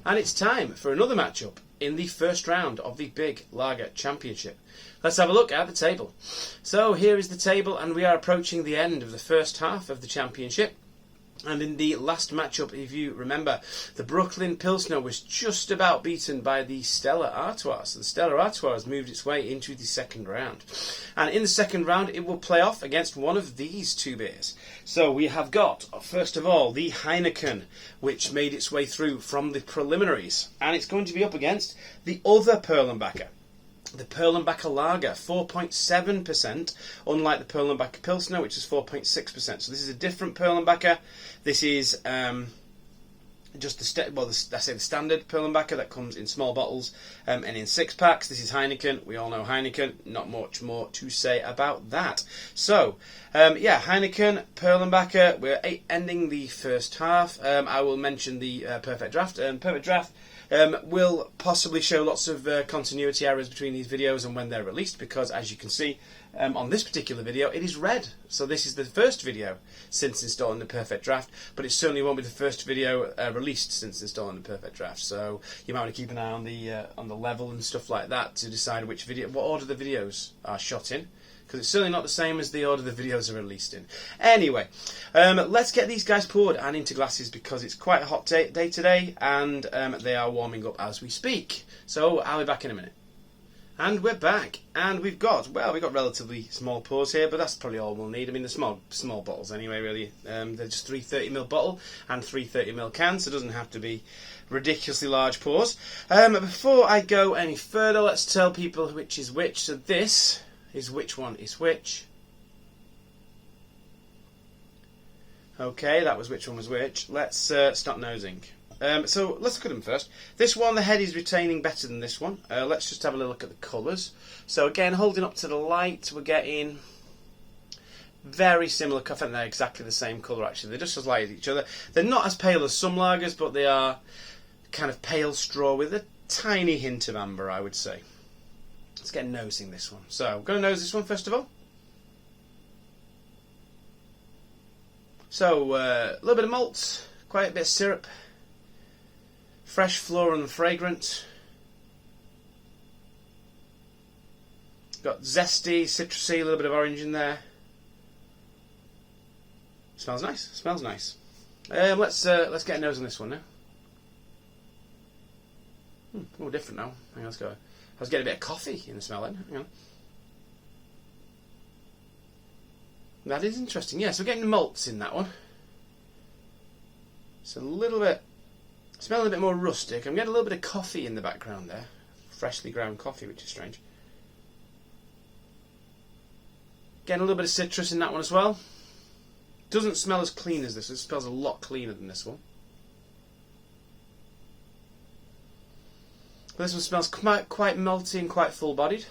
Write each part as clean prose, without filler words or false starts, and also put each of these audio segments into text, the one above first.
And it's time for another matchup in the first round of the Big Lager Championship. Let's have a look at the table. So here is the table, and we are approaching the end of the first half of the championship. And in the last matchup, if you remember, the Brooklyn Pilsner was just about beaten by the Stella Artois. So the Stella Artois has moved its way into the second round. And in the second round, it will play off against one of these two beers. So we have got, first of all, the Heineken, which made its way through from the preliminaries. And it's going to be up against the other Perlenbacher. The Perlenbacher Lager, 4.7%, unlike the Perlenbacher Pilsner, which is 4.6%. So this is a different Perlenbacher. This is just the standard Perlenbacher that comes in small bottles and in 6-packs. This is Heineken. We all know Heineken. Not much more to say about that. So, Heineken, Perlenbacher. We're ending the first half. I will mention the Perfect Draft. Perfect Draft will possibly show lots of continuity errors between these videos and when they're released, because as you can see on this particular video, it is red. So this is the first video since installing the Perfect Draft, but it certainly won't be the first video released since installing the Perfect Draft. So you might want to keep an eye on the level and stuff like that to decide what order the videos are shot in, because it's certainly not the same as the order the videos are released in. Anyway, let's get these guys poured and into glasses, because it's quite a hot day today, and they are warming up as we speak. So I'll be back in a minute. And we're back, and we've got relatively small pours here, but that's probably all we'll need. I mean, the small bottles anyway, really. They're just 330ml bottle and 330ml cans, so it doesn't have to be ridiculously large pours. Before I go any further, let's tell people which is which. So this is which one is which. Okay, that was which one was which. Let's start nosing. So let's look at them first. This one, the head is retaining better than this one. Let's just have a look at the colours. So again, holding up to the light, we're getting very similar. I think they're exactly the same colour actually. They're just as light as each other. They're not as pale as some lagers, but they are kind of pale straw with a tiny hint of amber, I would say. Let's get nosing this one. So I'm going to nose this one first of all. So a little bit of malt, quite a bit of syrup. Fresh, floral and fragrant. Got zesty, citrusy, a little bit of orange in there. Smells nice. Smells nice. Let's get a nose on this one now. Oh, different now. Hang on, let's go. I was getting a bit of coffee in the smell then. Hang on. That is interesting. Yeah, so we're getting the malts in that one. It's a little bit. Smelling a bit more rustic. I'm getting a little bit of coffee in the background there. Freshly ground coffee, which is strange. Getting a little bit of citrus in that one as well. Doesn't smell as clean as this. It smells a lot cleaner than this one. But this one smells quite malty and quite full-bodied.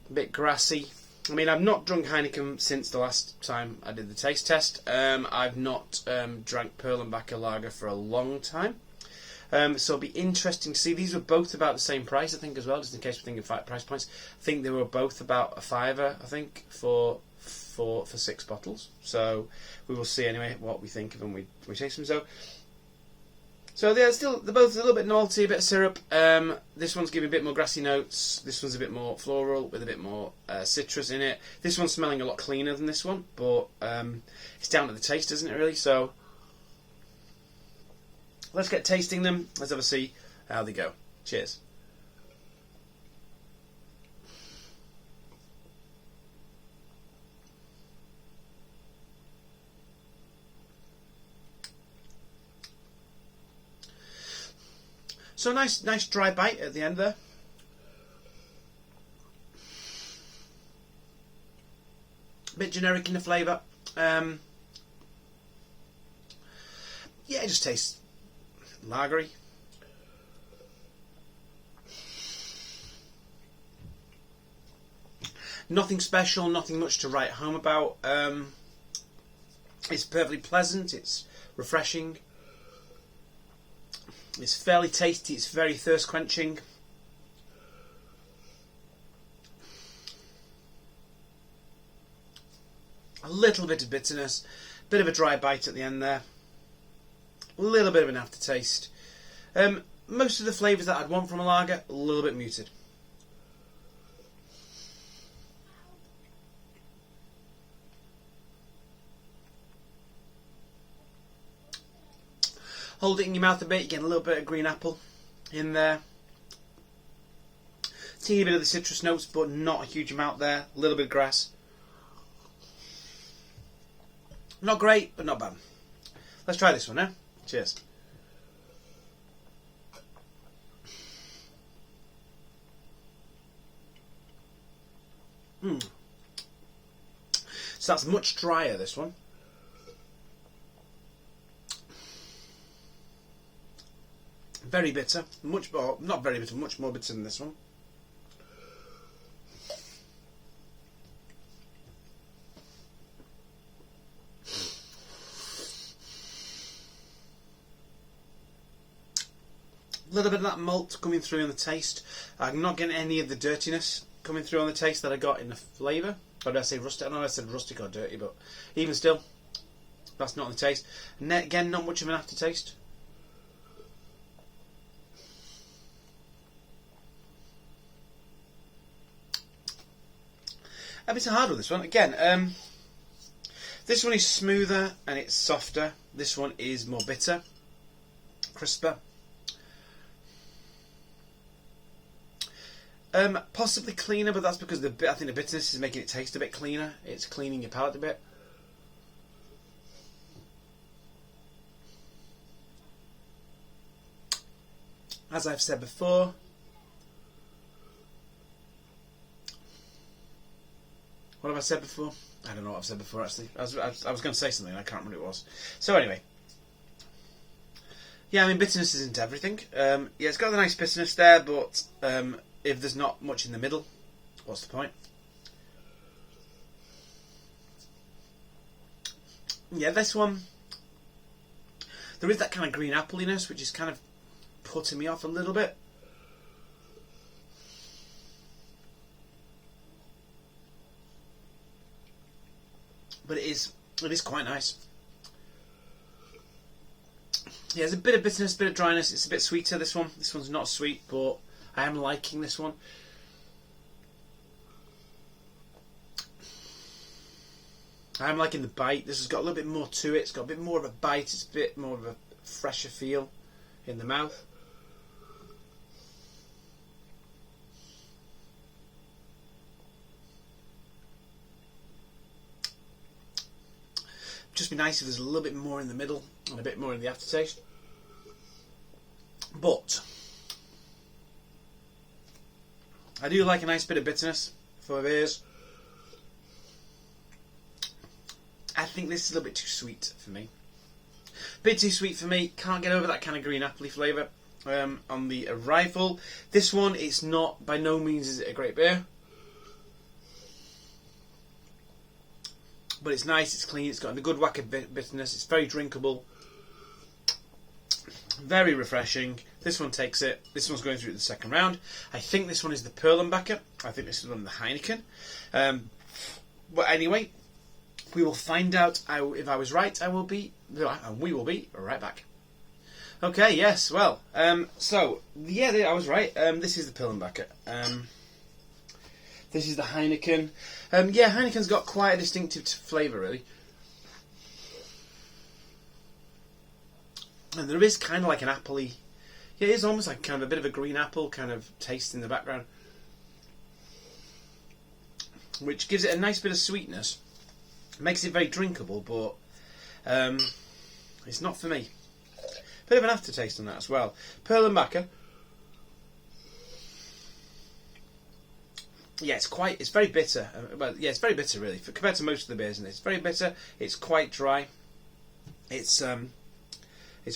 A bit grassy. I mean, I've not drunk Heineken since the last time I did the taste test. I've not drank Perlenbacher Lager for a long time. So it'll be interesting to see. These were both about the same price, I think, as well, just in case we're thinking price points. I think they were both about a $5, I think, for 6 bottles. So we will see anyway what we think of them when we taste them. So they're both a little bit malty, a bit of syrup. This one's giving a bit more grassy notes. This one's a bit more floral with a bit more citrus in it. This one's smelling a lot cleaner than this one, but it's down to the taste, isn't it, really? So let's get tasting them. Let's have a see how they go. Cheers. So nice dry bite at the end there. A bit generic in the flavour. Yeah, it just tastes lagery. Nothing special, nothing much to write home about. It's perfectly pleasant, it's refreshing. It's fairly tasty, it's very thirst quenching. A little bit of bitterness, Bit of a dry bite at the end there. A little bit of an aftertaste. Most of the flavours that I'd want from a lager, a little bit muted. Hold it in your mouth a bit, you get a little bit of green apple in there. Teeny bit of the citrus notes, but not a huge amount there. A little bit of grass. Not great, but not bad. Let's try this one now. Cheers. So that's much drier, this one. Very bitter. Much more, not very bitter, much more bitter than this one. A little bit of that malt coming through in the taste. I'm not getting any of the dirtiness coming through on the taste that I got in the flavour. Or did I say rustic? I don't know if I said rustic or dirty, but even still, that's not on the taste. And again, not much of an aftertaste. A bit hard with this one. Again, this one is smoother and it's softer. This one is more bitter, crisper. Possibly cleaner, but that's because I think the bitterness is making it taste a bit cleaner. It's cleaning your palate a bit. As I've said before, what have I said before? I don't know what I've said before actually. I was going to say something, I can't remember what it was. So anyway. Yeah, I mean, bitterness isn't everything. Yeah, it's got a nice bitterness there, but if there's not much in the middle, what's the point? Yeah, this one, there is that kind of green appliness, which is kind of putting me off a little bit. But it is quite nice. Yeah, there's a bit of bitterness, a bit of dryness. It's a bit sweeter, this one. This one's not sweet, but I am liking this one. I am liking the bite. This has got a little bit more to it. It's got a bit more of a bite. It's a bit more of a fresher feel in the mouth. Just be nice if there's a little bit more in the middle and a bit more in the aftertaste. But I do like a nice bit of bitterness for beers. I think this is a little bit too sweet for me. Bit too sweet for me. Can't get over that kind of green appley flavour on the Arrival. This one, it's not, by no means is it a great beer. But it's nice, it's clean, it's got a good whack of bitterness, it's very drinkable. Very refreshing. This one takes it. This one's going through the second round. I think this one is the Perlenbacher. I think this is one of the Heineken. But anyway, we will find out if I was right. We will be right back. Okay, yes, well, so, yeah, I was right. This is the Perlenbacher. This is the Heineken. Yeah, Heineken's got quite a distinctive flavour, really. And there is kind of like an appley. Yeah, it is almost like kind of a bit of a green apple kind of taste in the background, which gives it a nice bit of sweetness. Makes it very drinkable, but it's not for me. Bit of an aftertaste on that as well. Perlenbacher. Yeah, it's very bitter. Well, yeah, it's very bitter really compared to most of the beers in this. It's very bitter. It's quite dry. It's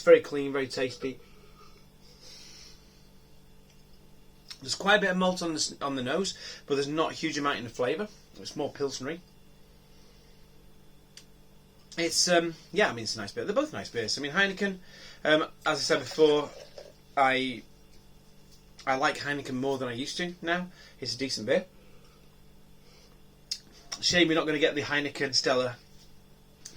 very clean, very tasty. There's quite a bit of malt on the nose, but there's not a huge amount in the flavour. It's more pilsnery. It's yeah, I mean, it's a nice beer. They're both nice beers. I mean, Heineken, as I said before, I like Heineken more than I used to now. It's a decent beer. Shame we're not going to get the Heineken Stella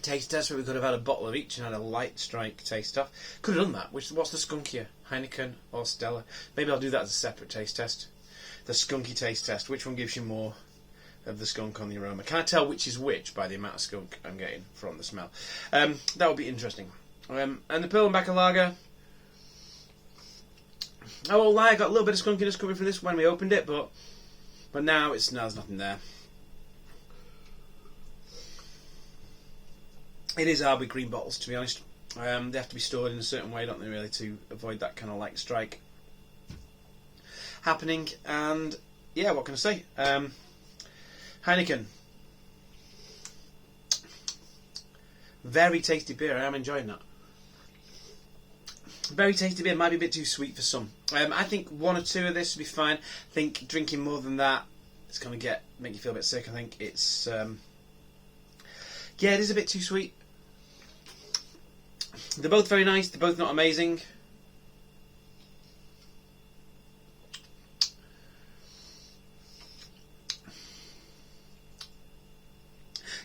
taste test where we could have had a bottle of each and had a light strike taste off. Could have done that. What's the skunkier, Heineken or Stella? Maybe I'll do that as a separate taste test. The skunky taste test. Which one gives you more of the skunk on the aroma? Can I tell which is which by the amount of skunk I'm getting from the smell? That would be interesting. And the Perlenbacher lager, I won't lie, I got a little bit of skunkiness coming from this when we opened it, but now there's nothing there. It is hard with green bottles, to be honest. They have to be stored in a certain way, don't they, really, to avoid that kind of light strike happening. And yeah, what can I say? Heineken, very tasty beer. I am enjoying that. Very tasty beer. Might be a bit too sweet for some. I think one or two of this would be fine. I think drinking more than that, it's going to make you feel a bit sick. I think it's yeah, it is a bit too sweet. They're both very nice. They're both not amazing.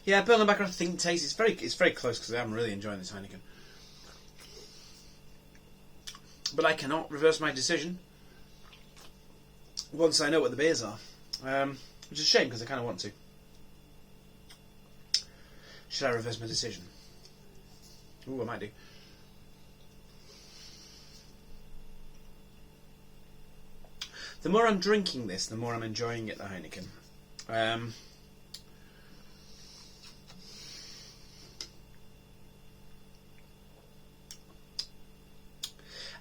Yeah, Perlenbacher, I think tastes it's very close because I'm really enjoying this Heineken. But I cannot reverse my decision once I know what the beers are, which is a shame because I kind of want to. Should I reverse my decision? Ooh, I might do. The more I'm drinking this, the more I'm enjoying it, the Heineken.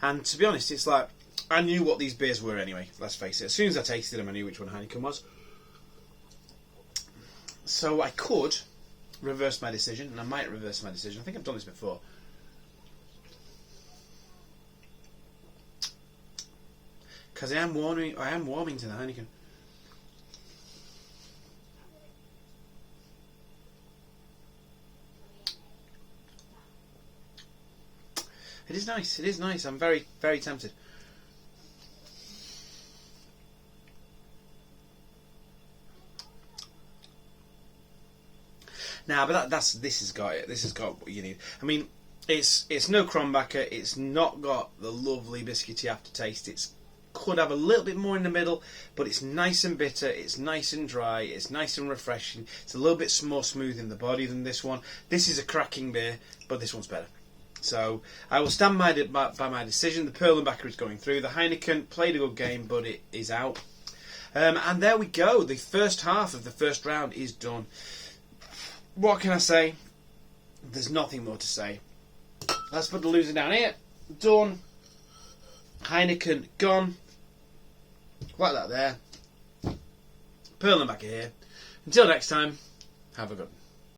And to be honest, it's like, I knew what these beers were anyway, let's face it. As soon as I tasted them, I knew which one Heineken was. So I could reverse my decision, and I might reverse my decision. I think I've done this before. Because I am warming to the Heineken. It is nice. It is nice. I'm very, very tempted. Nah, but this has got it. This has got what you need. I mean, it's no Krombacher. It's not got the lovely biscuity aftertaste. It's could have a little bit more in the middle, but it's nice and bitter. It's nice and dry. It's nice and refreshing. It's a little bit more smooth in the body than this one. This is a cracking beer, but this one's better. So I will stand by my decision. The Perlenbacher is going through. The Heineken played a good game, but it is out. And there we go. The first half of the first round is done. What can I say? There's nothing more to say. Let's put the loser down here. Done. Heineken gone. Like that there. Perlenbacher here. Until next time, have a good one.